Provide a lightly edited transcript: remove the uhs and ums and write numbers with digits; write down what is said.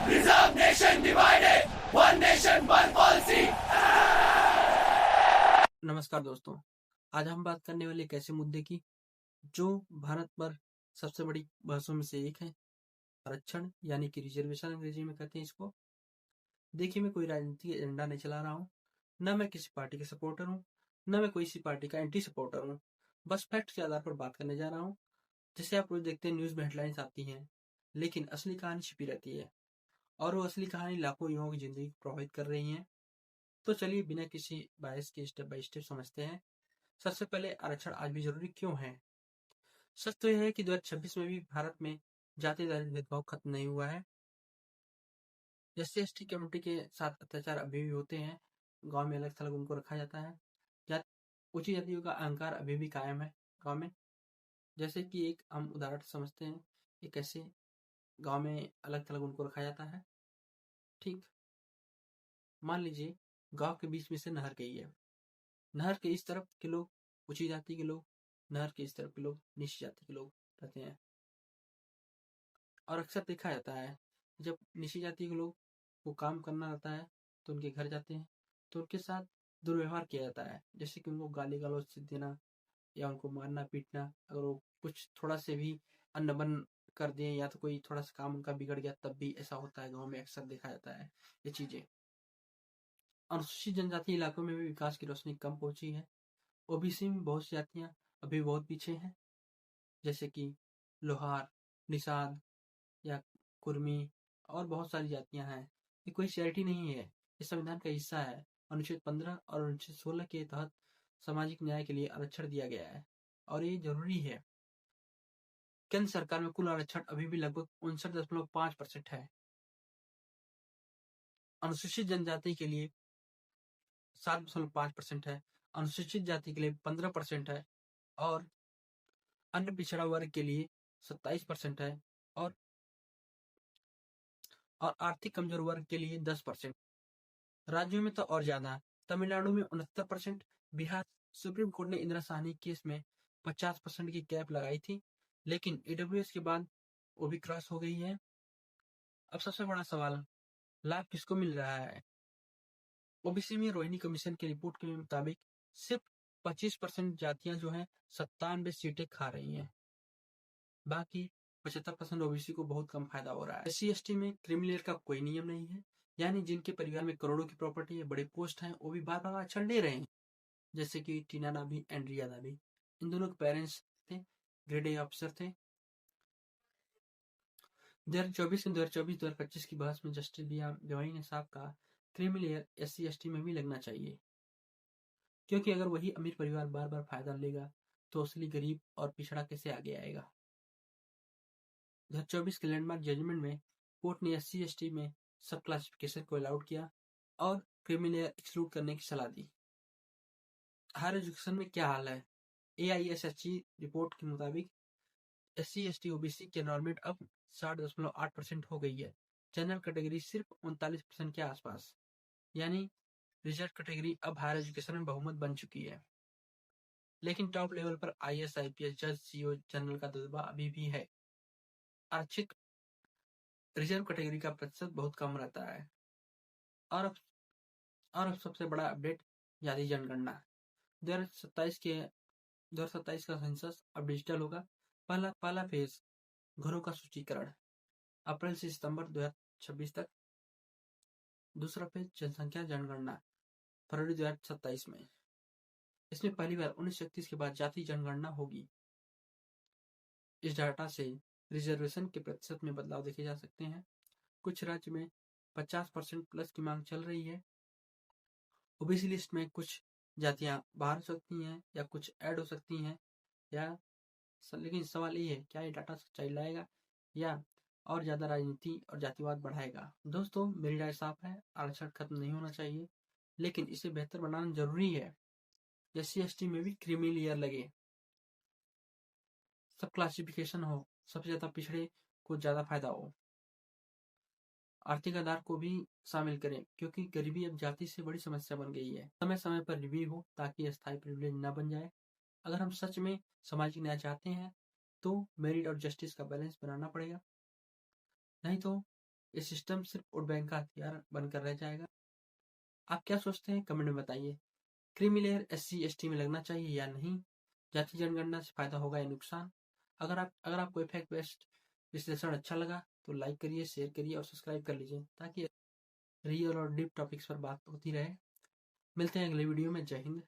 Reserve nation divided, one nation, one policy. नमस्कार दोस्तों, आज हम बात करने वाले एक ऐसे मुद्दे की जो भारत पर सबसे बड़ी बहसों में से एक है, आरक्षण यानी कि रिजर्वेशन अंग्रेजी में कहते हैं इसको। देखिए, मैं कोई राजनीतिक एजेंडा नहीं चला रहा हूँ, न मैं किसी पार्टी का सपोर्टर हूँ, न मैं किसी पार्टी का एंटी सपोर्टर हूँ। बस फैक्ट के आधार पर बात करने जा रहा हूँ। जैसे आप रोज देखते हैं न्यूज में हेडलाइंस आती हैं, लेकिन असली कहानी छिपी रहती है और वो असली कहानी लाखों युवाओं की जिंदगी को प्रभावित कर रही है। तो चलिए बिना किसी बायस के स्टेप बाय स्टेप समझते हैं। सबसे पहले, आरक्षण आज भी जरूरी क्यों है? सच तो यह है कि 2026 में भी भारत में जाति आधारित भेदभाव खत्म नहीं हुआ है। एससी एसटी कम्युनिटी के साथ अत्याचार अभी भी होते हैं। गांव में अलग थलग उनको रखा जाता है। जात ऊंची जातियों का अहंकार अभी भी कायम है गांव में। जैसे कि एक हम उदाहरण समझते हैं, एक ऐसे गांव में अलग थलग उनको रखा जाता है। ठीक, मान लीजिए गांव के बीच में से नहर गई है। नहर के इस तरफ के लोग ऊंची जाति के लोग, नहर के इस तरफ के लोग नीची जाति के लोग रहते हैं। और अक्सर देखा जाता है, जब निची जाति के लोग को काम करना रहता है तो उनके घर जाते हैं तो उनके साथ दुर्व्यवहार किया जाता है। जैसे कि उनको गाली गलौज देना या उनको मारना पीटना। अगर वो कुछ थोड़ा से भी अन्न बन कर दें या तो कोई थोड़ा सा काम उनका बिगड़ गया तब भी ऐसा होता है। गाँव में अक्सर देखा जाता है ये चीजें। अनुसूचित जनजाति इलाकों में भी विकास की रोशनी कम पहुंची है। ओबीसी में बहुत सी जातियां अभी बहुत पीछे हैं, जैसे कि लोहार, निषाद या कुर्मी और बहुत सारी जातियां हैं। ये कोई चैरिटी नहीं है, ये संविधान का हिस्सा है। अनुच्छेद 15 और अनुच्छेद 16 के तहत सामाजिक न्याय के लिए आरक्षण दिया गया है और ये जरूरी है। केंद्र सरकार में कुल आरक्षण अभी भी लगभग 59.5% है। अनुसूचित जनजाति के लिए 7.5% है, अनुसूचित जाति के लिए 15% है और अन्य पिछड़ा वर्ग के लिए 27% है और आर्थिक कमजोर वर्ग के लिए 10%। राज्यों में तो और ज्यादा। तमिलनाडु में 69%। बिहार सुप्रीम कोर्ट ने इंदिरा साहनी केस में 50% की कैप लगाई थी, लेकिन ईडब्ल्यूएस के बाद वो भी क्रॉस हो गई है। अब सबसे बड़ा सवाल, लाभ किसको मिल रहा है? ओबीसी में रोहिणी कमीशन की रिपोर्ट के मुताबिक सिर्फ 25% जातियां जो हैं 97 सीटें खा रही हैं। बाकी 75% ओबीसी को बहुत कम फायदा हो रहा है। एससी एसटी में क्रीमी लेयर का कोई नियम नहीं है, यानी जिनके परिवार में करोड़ों की प्रॉपर्टी है, बड़े पोस्ट हैं, वो भी बार बार आरक्षण ले रहे हैं। जैसे कि टीना नाभी, एंड्रिया नाभी, इन दोनों के पेरेंट्स थे, ग्रेड ए ऑफिसर थे। 2024 से 2025 की बहस में जस्टिस बी आर गवाई ने साफ कहा, क्रीमी लेयर एससी एसटी में भी लगना चाहिए, क्योंकि अगर वही अमीर परिवार बार बार फायदा लेगा तो असली गरीब और पिछड़ा कैसे आगे आएगा। 2024 के लैंडमार्क जजमेंट में कोर्ट ने एससी एसटी में सब क्लासिफिकेशन को अलाउड किया और क्रीमी लेयर एक्सक्लूड करने की सलाह दी। हायर एजुकेशन में क्या हाल है? एआईएसएचई रिपोर्ट के मुताबिक एससी एसटी ओबीसी की एनरोलमेंट अब 60.8% हो गई है। जनरल कैटेगरी सिर्फ 39% के आसपास, यानी रिजर्व कैटेगरी अब हायर एजुकेशन में बहुमत बन चुकी है। लेकिन टॉप लेवल पर आईएएस आईपीएस जज सीओ जनरल का दबदबा अभी भी है। आरक्षित रिजर्व कैटेगरी का प्रतिशत बहुत कम रहता है। और अब सबसे बड़ा अपडेट, जाति जनगणना 2027 के 2027 का सेंसस अब डिजिटल होगा। पहला फेज घरों का सूचीकरण अप्रैल से सितंबर 2026 तक। दूसरा फेज जनसंख्या जनगणना फरवरी 2027 में। इसमें पहली बार 1931 के बाद जाति जनगणना होगी। इस डाटा से रिजर्वेशन के प्रतिशत में बदलाव देखे जा सकते हैं। कुछ राज्य में 50% प्लस की मांग चल रही है। ओबीसी लिस्ट में कुछ जातियां बाहर हो सकती हैं या कुछ ऐड हो सकती हैं, या लेकिन सवाल ये है, क्या ये डाटा सच्चाई लाएगा या और ज्यादा राजनीति और जातिवाद बढ़ाएगा? दोस्तों, मेरी राय साफ है, आरक्षण खत्म नहीं होना चाहिए, लेकिन इसे बेहतर बनाना जरूरी है। एससी एसटी में भी क्रीमी लेयर लगे, सब क्लासिफिकेशन हो, सबसे ज्यादा पिछड़े को ज्यादा फायदा हो। आर्थिक आधार को भी शामिल करें, क्योंकि गरीबी अब जाति से बड़ी समस्या बन गई है। समय समय पर रिव्यू हो ताकि अस्थायी प्रिविलेज न बन जाए। अगर हम सच में सामाजिक न्याय चाहते हैं तो मेरिट और जस्टिस का बैलेंस बनाना पड़ेगा, नहीं तो ये सिस्टम सिर्फ वोट बैंक का हथियार बनकर रह जाएगा। आप क्या सोचते हैं, कमेंट में बताइए। क्रीमी लेयर SC ST में लगना चाहिए या नहीं? जाति जनगणना से फायदा होगा या नुकसान? अगर आपको फैक्ट बेस्ड विश्लेषण अच्छा लगा तो लाइक करिए, शेयर करिए और सब्सक्राइब कर लीजिए, ताकि रियल और डीप टॉपिक्स पर बात होती रहे। मिलते हैं अगले वीडियो में। जय हिंद।